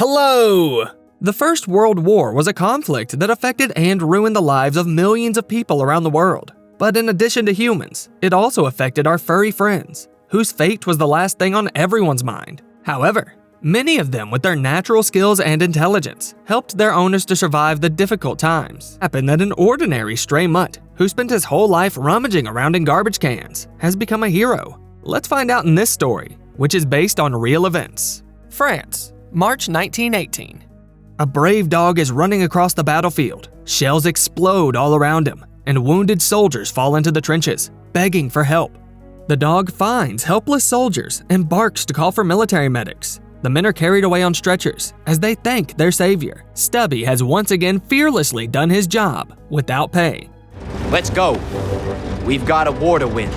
Hello! The First World War was a conflict that affected and ruined the lives of millions of people around the world. But in addition to humans, it also affected our furry friends, whose fate was the last thing on everyone's mind. However, many of them, with their natural skills and intelligence, helped their owners to survive the difficult times. It happened that an ordinary stray mutt, who spent his whole life rummaging around in garbage cans, has become a hero. Let's find out in this story, which is based on real events. France, March 1918. A brave dog is running across the battlefield. Shells explode all around him, and wounded soldiers fall into the trenches, begging for help. The dog finds helpless soldiers and barks to call for military medics. The men are carried away on stretchers as they thank their savior. Stubby has once again fearlessly done his job without pay. Let's go. We've got a war to win.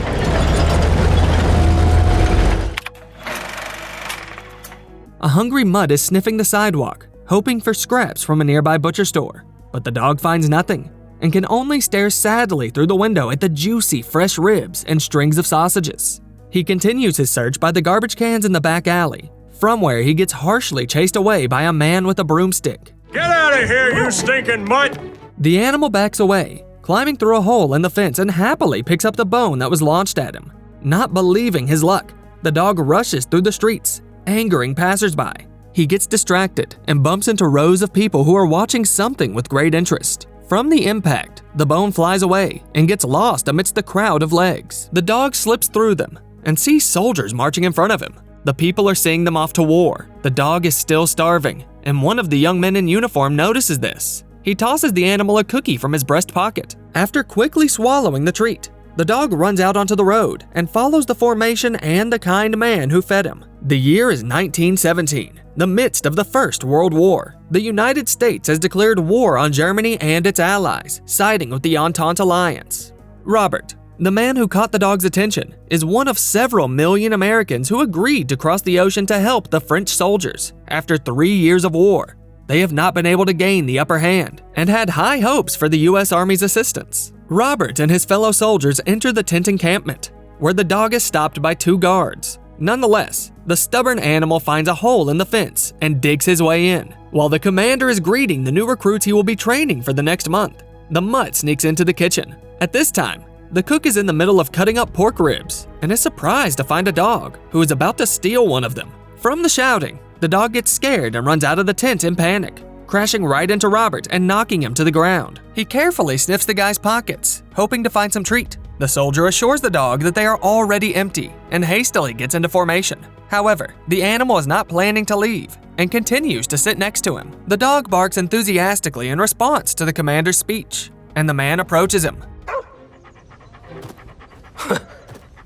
A hungry mutt is sniffing the sidewalk, hoping for scraps from a nearby butcher store. But the dog finds nothing and can only stare sadly through the window at the juicy, fresh ribs and strings of sausages. He continues his search by the garbage cans in the back alley, from where he gets harshly chased away by a man with a broomstick. Get out of here, you stinking mutt! The animal backs away, climbing through a hole in the fence and happily picks up the bone that was launched at him. Not believing his luck, the dog rushes through the streets, angering passersby. He gets distracted and bumps into rows of people who are watching something with great interest. From the impact, the bone flies away and gets lost amidst the crowd of legs. The dog slips through them and sees soldiers marching in front of him. The people are seeing them off to war. The dog is still starving, and one of the young men in uniform notices this. He tosses the animal a cookie from his breast pocket. After quickly swallowing the treat, the dog runs out onto the road and follows the formation and the kind man who fed him. The year is 1917, the midst of the First World War. The United States has declared war on Germany and its allies, siding with the Entente Alliance. Robert, the man who caught the dog's attention, is one of several million Americans who agreed to cross the ocean to help the French soldiers. After 3 years of war, they have not been able to gain the upper hand and had high hopes for the U.S. Army's assistance. Robert and his fellow soldiers enter the tent encampment, where the dog is stopped by 2 guards. Nonetheless, the stubborn animal finds a hole in the fence and digs his way in. While the commander is greeting the new recruits he will be training for the next month, the mutt sneaks into the kitchen. At this time, the cook is in the middle of cutting up pork ribs and is surprised to find a dog who is about to steal one of them. From the shouting, the dog gets scared and runs out of the tent in panic, crashing right into Robert and knocking him to the ground. He carefully sniffs the guy's pockets, hoping to find some treat. The soldier assures the dog that they are already empty and hastily gets into formation. However, the animal is not planning to leave and continues to sit next to him. The dog barks enthusiastically in response to the commander's speech, and the man approaches him.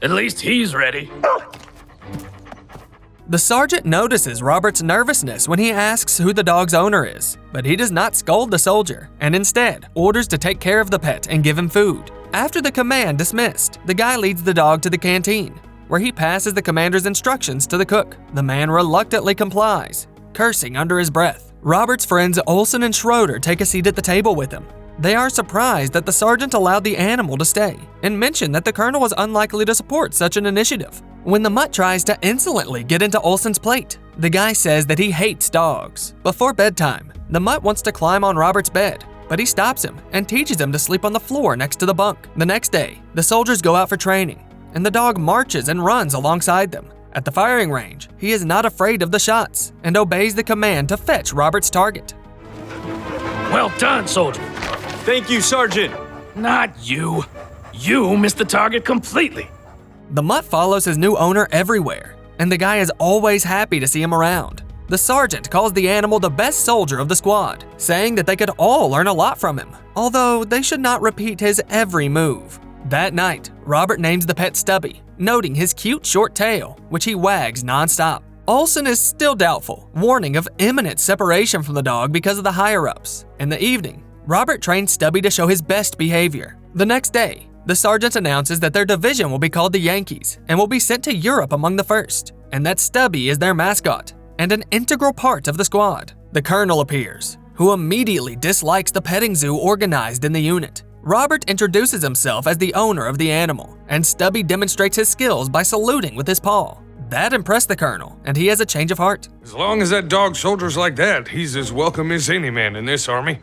At least he's ready. The sergeant notices Robert's nervousness when he asks who the dog's owner is, but he does not scold the soldier and instead orders to take care of the pet and give him food. After the command dismissed, the guy leads the dog to the canteen, where he passes the commander's instructions to the cook. The man reluctantly complies, cursing under his breath. Robert's friends Olson and Schroeder take a seat at the table with him. They are surprised that the sergeant allowed the animal to stay and mention that the colonel was unlikely to support such an initiative. When the mutt tries to insolently get into Olson's plate, the guy says that he hates dogs. Before bedtime, the mutt wants to climb on Robert's bed, but he stops him and teaches him to sleep on the floor next to the bunk. The next day, the soldiers go out for training, and the dog marches and runs alongside them. At the firing range, he is not afraid of the shots and obeys the command to fetch Robert's target. Well done, soldier. Thank you, Sergeant. Not you. You missed the target completely. The mutt follows his new owner everywhere, and the guy is always happy to see him around. The sergeant calls the animal the best soldier of the squad, saying that they could all learn a lot from him, although they should not repeat his every move. That night, Robert names the pet Stubby, noting his cute short tail, which he wags nonstop. Olson is still doubtful, warning of imminent separation from the dog because of the higher-ups. In the evening, Robert trains Stubby to show his best behavior. The next day, the sergeant announces that their division will be called the Yankees and will be sent to Europe among the first, and that Stubby is their mascot and an integral part of the squad. The colonel appears, who immediately dislikes the petting zoo organized in the unit. Robert introduces himself as the owner of the animal, and Stubby demonstrates his skills by saluting with his paw. That impressed the colonel, and he has a change of heart. As long as that dog soldiers like that, he's as welcome as any man in this army.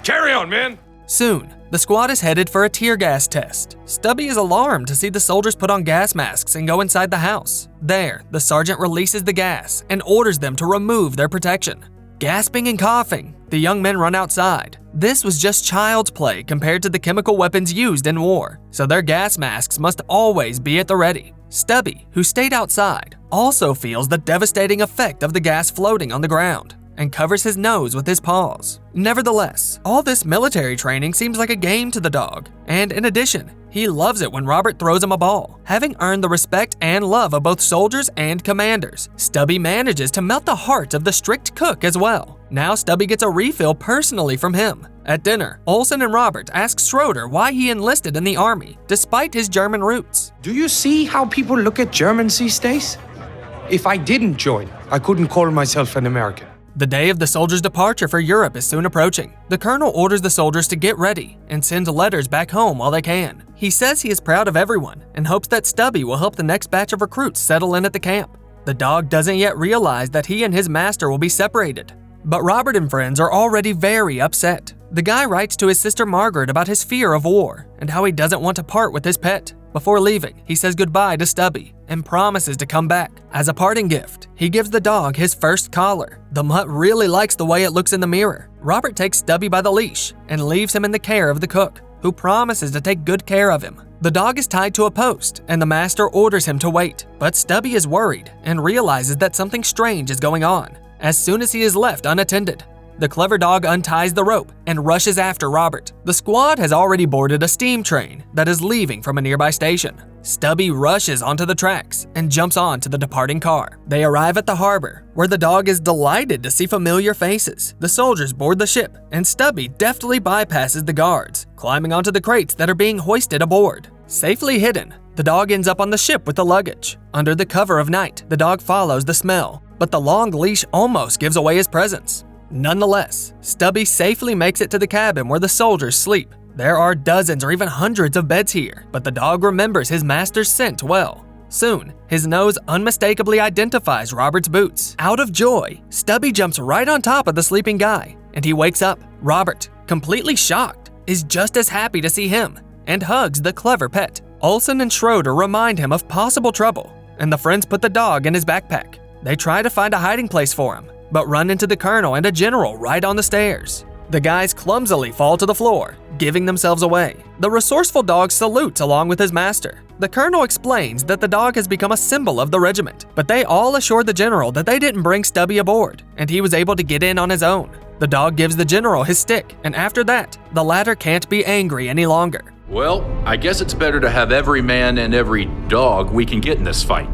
Carry on, men! Soon, the squad is headed for a tear gas test. Stubby is alarmed to see the soldiers put on gas masks and go inside the house. There, the sergeant releases the gas and orders them to remove their protection. Gasping and coughing, the young men run outside. This was just child's play compared to the chemical weapons used in war, so their gas masks must always be at the ready. Stubby, who stayed outside, also feels the devastating effect of the gas floating on the ground and covers his nose with his paws. Nevertheless, all this military training seems like a game to the dog, and in addition, he loves it when Robert throws him a ball. Having earned the respect and love of both soldiers and commanders, Stubby manages to melt the heart of the strict cook as well. Now Stubby gets a refill personally from him. At dinner, Olsen and Robert ask Schroeder why he enlisted in the army, despite his German roots. Do you see how people look at Germans these days? If I didn't join, I couldn't call myself an American. The day of the soldiers' departure for Europe is soon approaching. The colonel orders the soldiers to get ready and send letters back home while they can. He says he is proud of everyone and hopes that Stubby will help the next batch of recruits settle in at the camp. The dog doesn't yet realize that he and his master will be separated. But Robert and friends are already very upset. The guy writes to his sister Margaret about his fear of war and how he doesn't want to part with his pet. Before leaving, he says goodbye to Stubby and promises to come back. As a parting gift, he gives the dog his first collar. The mutt really likes the way it looks in the mirror. Robert takes Stubby by the leash and leaves him in the care of the cook, who promises to take good care of him. The dog is tied to a post, and the master orders him to wait. But Stubby is worried and realizes that something strange is going on as soon as he is left unattended. The clever dog unties the rope and rushes after Robert. The squad has already boarded a steam train that is leaving from a nearby station. Stubby rushes onto the tracks and jumps onto the departing car. They arrive at the harbor, where the dog is delighted to see familiar faces. The soldiers board the ship, and Stubby deftly bypasses the guards, climbing onto the crates that are being hoisted aboard. Safely hidden, the dog ends up on the ship with the luggage. Under the cover of night, the dog follows the smell, but the long leash almost gives away his presence. Nonetheless, Stubby safely makes it to the cabin where the soldiers sleep. There are dozens or even hundreds of beds here, but the dog remembers his master's scent well. Soon, his nose unmistakably identifies Robert's boots. Out of joy, Stubby jumps right on top of the sleeping guy, and he wakes up. Robert, completely shocked, is just as happy to see him and hugs the clever pet. Olsen and Schroeder remind him of possible trouble, and the friends put the dog in his backpack. They try to find a hiding place for him, but run into the colonel and a general right on the stairs. The guys clumsily fall to the floor, giving themselves away. The resourceful dog salutes along with his master. The colonel explains that the dog has become a symbol of the regiment, but they all assure the general that they didn't bring Stubby aboard, and he was able to get in on his own. The dog gives the general his stick, and after that, the latter can't be angry any longer. Well, I guess it's better to have every man and every dog we can get in this fight.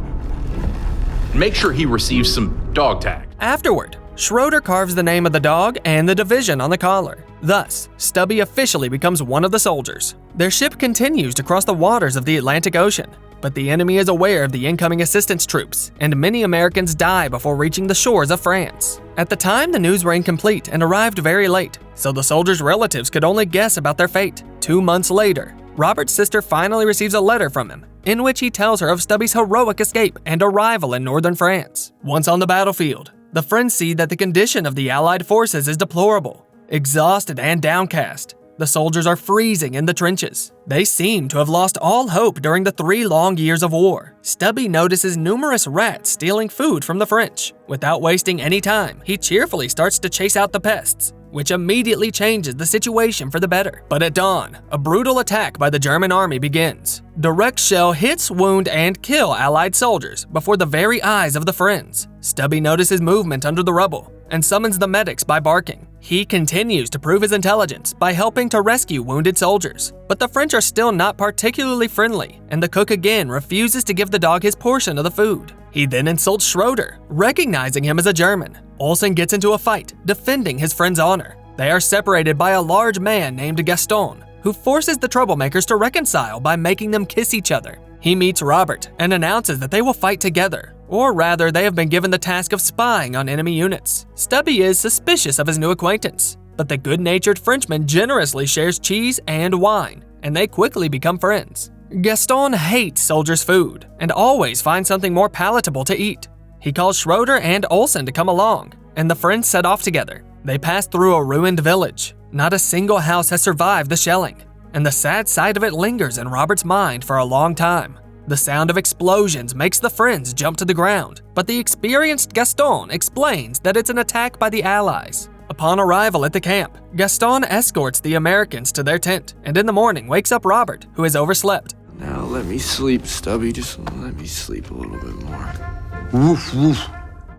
Make sure he receives some dog tag. Afterward, Schroeder carves the name of the dog and the division on the collar. Thus, Stubby officially becomes one of the soldiers. Their ship continues to cross the waters of the Atlantic Ocean, but the enemy is aware of the incoming assistance troops, and many Americans die before reaching the shores of France. At the time, the news were incomplete and arrived very late, so the soldiers' relatives could only guess about their fate. 2 months later, Robert's sister finally receives a letter from him, in which he tells her of Stubby's heroic escape and arrival in northern France. Once on the battlefield, the friends see that the condition of the Allied forces is deplorable. Exhausted and downcast, the soldiers are freezing in the trenches. They seem to have lost all hope during the 3 long years of war. Stubby notices numerous rats stealing food from the French. Without wasting any time, he cheerfully starts to chase out the pests, which immediately changes the situation for the better. But at dawn, a brutal attack by the German army begins. Direct shell hits, wound, and kill Allied soldiers before the very eyes of the friends. Stubby notices movement under the rubble and summons the medics by barking. He continues to prove his intelligence by helping to rescue wounded soldiers. But the French are still not particularly friendly, and the cook again refuses to give the dog his portion of the food. He then insults Schroeder, recognizing him as a German. Olsen gets into a fight, defending his friend's honor. They are separated by a large man named Gaston, who forces the troublemakers to reconcile by making them kiss each other. He meets Robert and announces that they will fight together, or rather they have been given the task of spying on enemy units. Stubby is suspicious of his new acquaintance, but the good-natured Frenchman generously shares cheese and wine, and they quickly become friends. Gaston hates soldiers' food and always finds something more palatable to eat. He calls Schroeder and Olsen to come along, and the friends set off together. They pass through a ruined village. Not a single house has survived the shelling, and the sad sight of it lingers in Robert's mind for a long time. The sound of explosions makes the friends jump to the ground, but the experienced Gaston explains that it's an attack by the Allies. Upon arrival at the camp, Gaston escorts the Americans to their tent, and in the morning wakes up Robert, who has overslept. Now let me sleep, Stubby. Just let me sleep a little bit more. Woof, woof.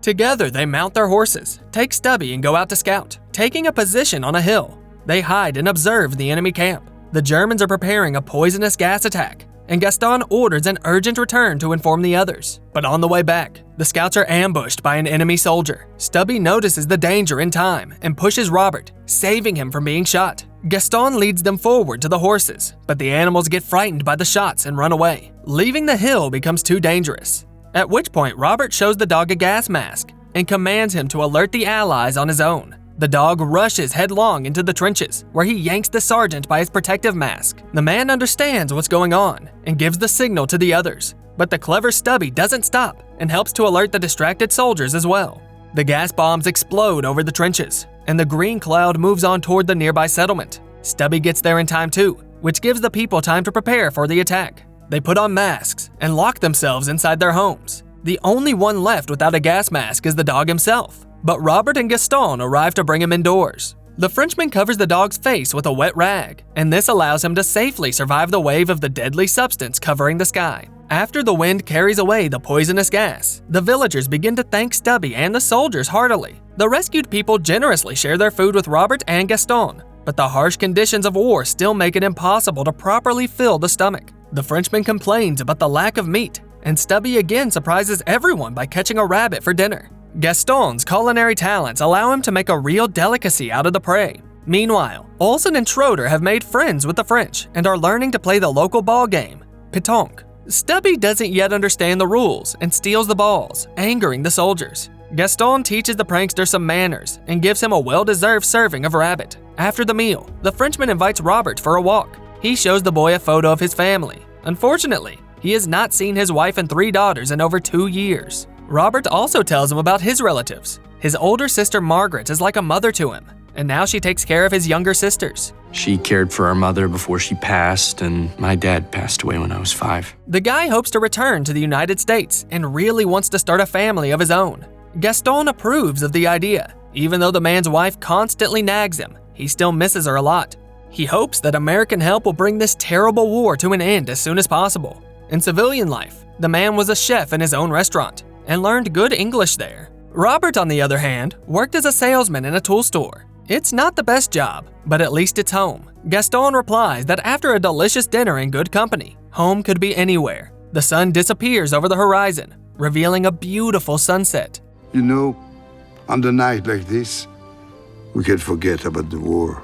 Together, they mount their horses, take Stubby, and go out to scout, taking a position on a hill. They hide and observe the enemy camp. The Germans are preparing a poisonous gas attack, and Gaston orders an urgent return to inform the others. But on the way back, the scouts are ambushed by an enemy soldier. Stubby notices the danger in time and pushes Robert, saving him from being shot. Gaston leads them forward to the horses, but the animals get frightened by the shots and run away. Leaving the hill becomes too dangerous. At which point, Robert shows the dog a gas mask and commands him to alert the Allies on his own. The dog rushes headlong into the trenches, where he yanks the sergeant by his protective mask. The man understands what's going on and gives the signal to the others, but the clever Stubby doesn't stop and helps to alert the distracted soldiers as well. The gas bombs explode over the trenches, and the green cloud moves on toward the nearby settlement. Stubby gets there in time too, which gives the people time to prepare for the attack. They put on masks and lock themselves inside their homes. The only one left without a gas mask is the dog himself, but Robert and Gaston arrive to bring him indoors. The Frenchman covers the dog's face with a wet rag, and this allows him to safely survive the wave of the deadly substance covering the sky. After the wind carries away the poisonous gas, the villagers begin to thank Stubby and the soldiers heartily. The rescued people generously share their food with Robert and Gaston, but the harsh conditions of war still make it impossible to properly fill the stomach. The Frenchman complains about the lack of meat, and Stubby again surprises everyone by catching a rabbit for dinner. Gaston's culinary talents allow him to make a real delicacy out of the prey. Meanwhile, Olsen and Schroeder have made friends with the French and are learning to play the local ball game, pétanque. Stubby doesn't yet understand the rules and steals the balls, angering the soldiers. Gaston teaches the prankster some manners and gives him a well-deserved serving of rabbit. After the meal, the Frenchman invites Robert for a walk. He shows the boy a photo of his family. Unfortunately, he has not seen his wife and 3 daughters in over 2 years. Robert also tells him about his relatives. His older sister Margaret is like a mother to him, and now she takes care of his younger sisters. She cared for our mother before she passed, and my dad passed away when I was 5. The guy hopes to return to the United States and really wants to start a family of his own. Gaston approves of the idea. Even though the man's wife constantly nags him, he still misses her a lot. He hopes that American help will bring this terrible war to an end as soon as possible. In civilian life, the man was a chef in his own restaurant and learned good English there. Robert, on the other hand, worked as a salesman in a tool store. It's not the best job, but at least it's home. Gaston replies that after a delicious dinner in good company, home could be anywhere. The sun disappears over the horizon, revealing a beautiful sunset. You know, on a night like this, we can forget about the war.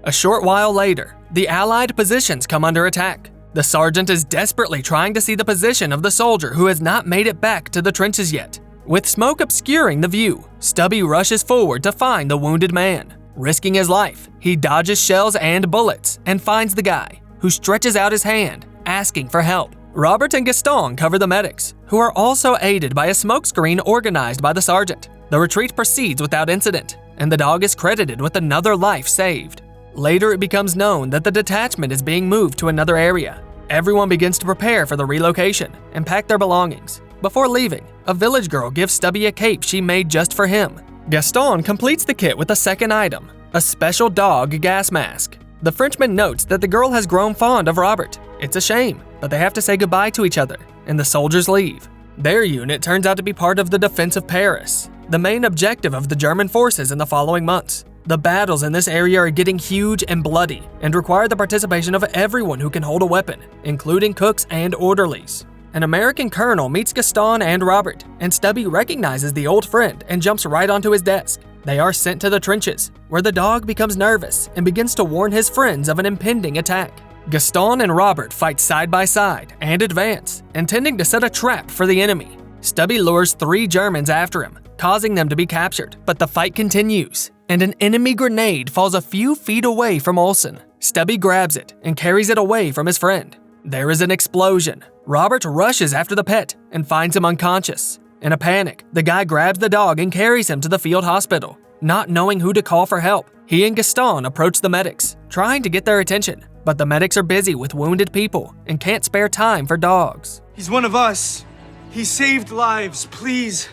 A short while later, the Allied positions come under attack. The sergeant is desperately trying to see the position of the soldier who has not made it back to the trenches yet. With smoke obscuring the view, Stubby rushes forward to find the wounded man. Risking his life, he dodges shells and bullets and finds the guy, who stretches out his hand, asking for help. Robert and Gaston cover the medics, who are also aided by a smokescreen organized by the sergeant. The retreat proceeds without incident, and the dog is credited with another life saved. Later, it becomes known that the detachment is being moved to another area. Everyone begins to prepare for the relocation and pack their belongings. Before leaving, a village girl gives Stubby a cape she made just for him. Gaston completes the kit with a second item, a special dog gas mask. The Frenchman notes that the girl has grown fond of Robert. It's a shame, but they have to say goodbye to each other, and the soldiers leave. Their unit turns out to be part of the defense of Paris, the main objective of the German forces in the following months. The battles in this area are getting huge and bloody and require the participation of everyone who can hold a weapon, including cooks and orderlies. An American colonel meets Gaston and Robert, and Stubby recognizes the old friend and jumps right onto his desk. They are sent to the trenches, where the dog becomes nervous and begins to warn his friends of an impending attack. Gaston and Robert fight side by side and advance, intending to set a trap for the enemy. Stubby lures 3 Germans after him, causing them to be captured, but the fight continues, and an enemy grenade falls a few feet away from Olsen. Stubby grabs it and carries it away from his friend. There is an explosion. Robert rushes after the pet and finds him unconscious. In a panic, the guy grabs the dog and carries him to the field hospital. Not knowing who to call for help, he and Gaston approach the medics, trying to get their attention. But the medics are busy with wounded people and can't spare time for dogs. He's one of us. He saved lives. Please.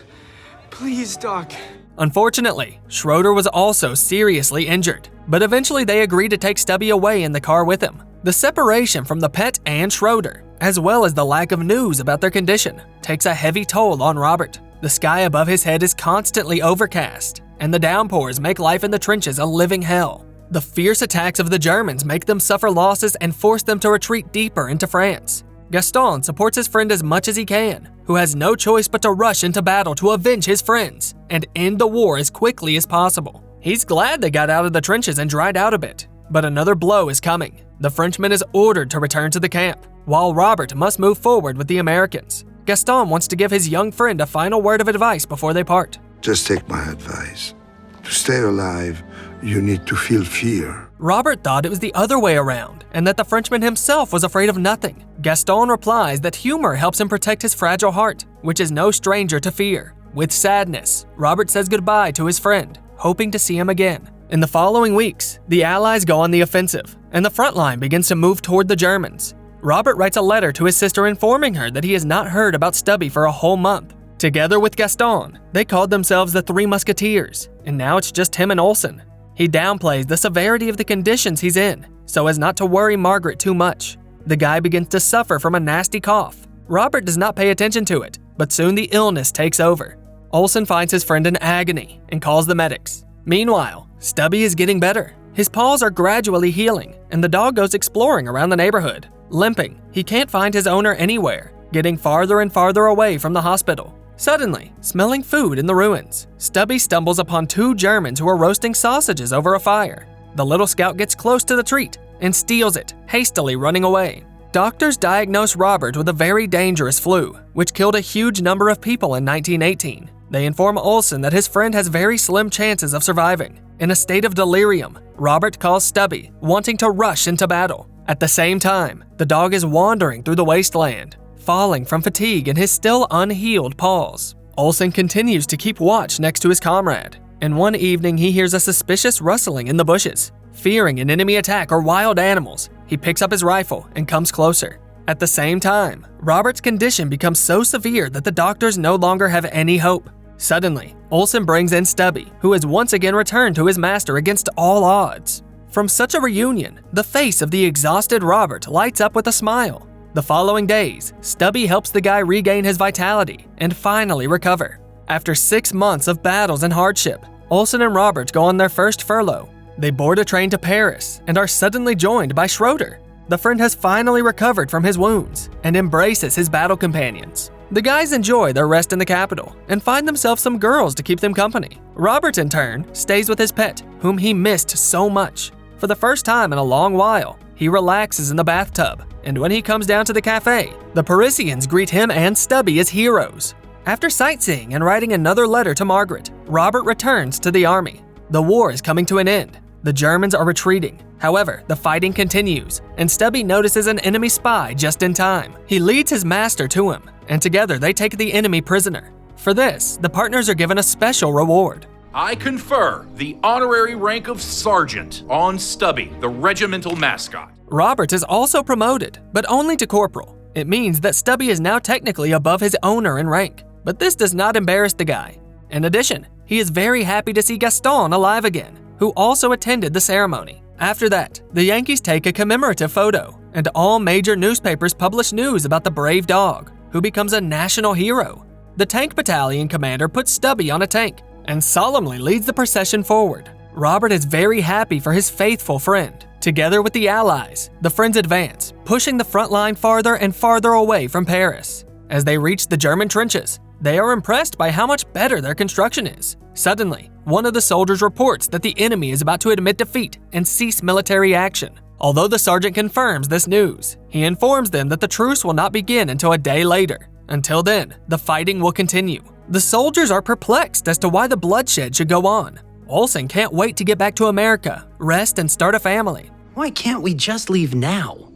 Please, Doc. Unfortunately, Schroeder was also seriously injured, but eventually they agree to take Stubby away in the car with him. The separation from the pet and Schroeder, as well as the lack of news about their condition, takes a heavy toll on Robert. The sky above his head is constantly overcast, and the downpours make life in the trenches a living hell. The fierce attacks of the Germans make them suffer losses and force them to retreat deeper into France. Gaston supports his friend as much as he can, who has no choice but to rush into battle to avenge his friends and end the war as quickly as possible. He's glad they got out of the trenches and dried out a bit, but another blow is coming. The Frenchman is ordered to return to the camp, while Robert must move forward with the Americans. Gaston wants to give his young friend a final word of advice before they part. Just take my advice. To stay alive, you need to feel fear. Robert thought it was the other way around, and that the Frenchman himself was afraid of nothing. Gaston replies that humor helps him protect his fragile heart, which is no stranger to fear. With sadness, Robert says goodbye to his friend, hoping to see him again. In the following weeks, the Allies go on the offensive, and the front line begins to move toward the Germans. Robert writes a letter to his sister informing her that he has not heard about Stubby for a whole month. Together with Gaston, they called themselves the Three Musketeers, and now it's just him and Olsen. He downplays the severity of the conditions he's in, so as not to worry Margaret too much. The guy begins to suffer from a nasty cough. Robert does not pay attention to it, but soon the illness takes over. Olsen finds his friend in agony and calls the medics. Meanwhile, Stubby is getting better. His paws are gradually healing, and the dog goes exploring around the neighborhood. Limping, he can't find his owner anywhere, getting farther and farther away from the hospital. Suddenly, smelling food in the ruins, Stubby stumbles upon two Germans who are roasting sausages over a fire. The little scout gets close to the treat and steals it, hastily running away. Doctors diagnose Robert with a very dangerous flu, which killed a huge number of people in 1918. They inform Olsen that his friend has very slim chances of surviving. In a state of delirium, Robert calls Stubby, wanting to rush into battle. At the same time, the dog is wandering through the wasteland, falling from fatigue in his still unhealed paws. Olsen continues to keep watch next to his comrade, and one evening he hears a suspicious rustling in the bushes. Fearing an enemy attack or wild animals, he picks up his rifle and comes closer. At the same time, Robert's condition becomes so severe that the doctors no longer have any hope. Suddenly, Olsen brings in Stubby, who has once again returned to his master against all odds. From such a reunion, the face of the exhausted Robert lights up with a smile. The following days, Stubby helps the guy regain his vitality and finally recover. After 6 months of battles and hardship, Olsen and Robert go on their first furlough. They board a train to Paris and are suddenly joined by Schroeder. The friend has finally recovered from his wounds and embraces his battle companions. The guys enjoy their rest in the capital and find themselves some girls to keep them company. Robert, in turn, stays with his pet, whom he missed so much. For the first time in a long while, he relaxes in the bathtub, and when he comes down to the cafe, the Parisians greet him and Stubby as heroes. After sightseeing and writing another letter to Margaret, Robert returns to the army. The war is coming to an end. The Germans are retreating. However, the fighting continues, and Stubby notices an enemy spy just in time. He leads his master to him, and together they take the enemy prisoner. For this, the partners are given a special reward. I confer the honorary rank of sergeant on Stubby, the regimental mascot. Robert is also promoted, but only to corporal. It means that Stubby is now technically above his owner in rank, but this does not embarrass the guy. In addition, he is very happy to see Gaston alive again, who also attended the ceremony. After that, the Yankees take a commemorative photo, and all major newspapers publish news about the brave dog, who becomes a national hero. The tank battalion commander puts Stubby on a tank and solemnly leads the procession forward. Robert is very happy for his faithful friend. Together with the Allies, the friends advance, pushing the front line farther and farther away from Paris. As they reach the German trenches, they are impressed by how much better their construction is. Suddenly, one of the soldiers reports that the enemy is about to admit defeat and cease military action. Although the sergeant confirms this news, he informs them that the truce will not begin until a day later. Until then, the fighting will continue. The soldiers are perplexed as to why the bloodshed should go on. Olsen can't wait to get back to America, rest and start a family. Why can't we just leave now?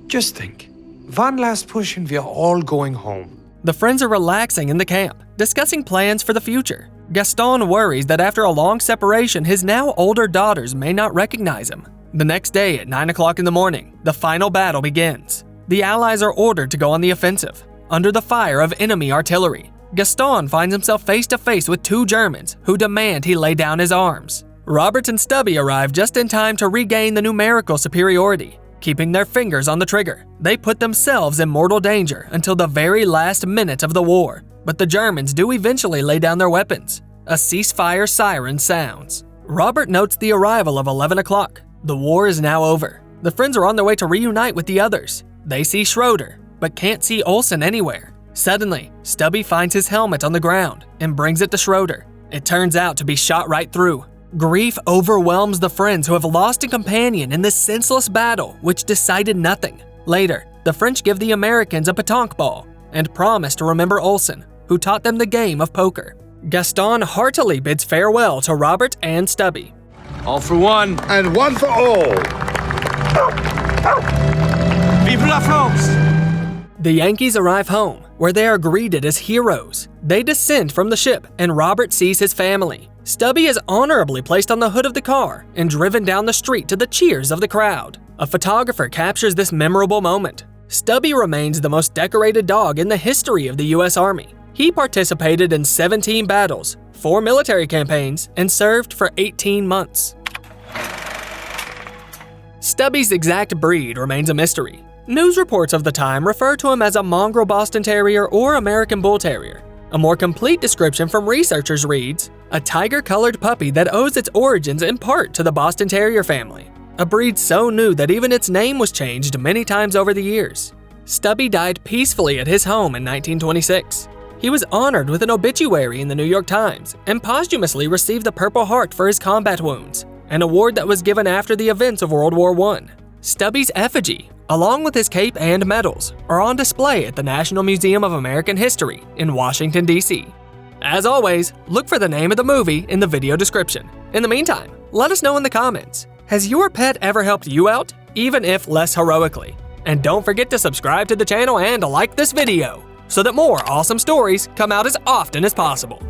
Just think. One last push and we're all going home. The friends are relaxing in the camp, discussing plans for the future. Gaston worries that after a long separation, his now older daughters may not recognize him. The next day at 9 o'clock in the morning, the final battle begins. The Allies are ordered to go on the offensive. Under the fire of enemy artillery, Gaston finds himself face to face with two Germans who demand he lay down his arms. Robert and Stubby arrive just in time to regain the numerical superiority. Keeping their fingers on the trigger, they put themselves in mortal danger until the very last minute of the war. But the Germans do eventually lay down their weapons. A ceasefire siren sounds. Robert notes the arrival of 11 o'clock. The war is now over. The friends are on their way to reunite with the others. They see Schroeder, but can't see Olsen anywhere. Suddenly, Stubby finds his helmet on the ground and brings it to Schroeder. It turns out to be shot right through. Grief overwhelms the friends who have lost a companion in this senseless battle which decided nothing. Later, the French give the Americans a pétanque ball and promise to remember Olsen, who taught them the game of poker. Gaston heartily bids farewell to Robert and Stubby. All for one. And one for all. Vive la France! The Yankees arrive home, where they are greeted as heroes. They descend from the ship, and Robert sees his family. Stubby is honorably placed on the hood of the car and driven down the street to the cheers of the crowd. A photographer captures this memorable moment. Stubby remains the most decorated dog in the history of the U.S. Army. He participated in 17 battles, 4 military campaigns, and served for 18 months. Stubby's exact breed remains a mystery. News reports of the time refer to him as a mongrel Boston Terrier or American Bull Terrier. A more complete description from researchers reads, a tiger-colored puppy that owes its origins in part to the Boston Terrier family, a breed so new that even its name was changed many times over the years. Stubby died peacefully at his home in 1926. He was honored with an obituary in the New York Times and posthumously received the Purple Heart for his combat wounds, an award that was given after the events of World War I. Stubby's effigy, along with his cape and medals, are on display at the National Museum of American History in Washington, D.C. As always, look for the name of the movie in the video description. In the meantime, let us know in the comments, has your pet ever helped you out, even if less heroically? And don't forget to subscribe to the channel and like this video, so that more awesome stories come out as often as possible.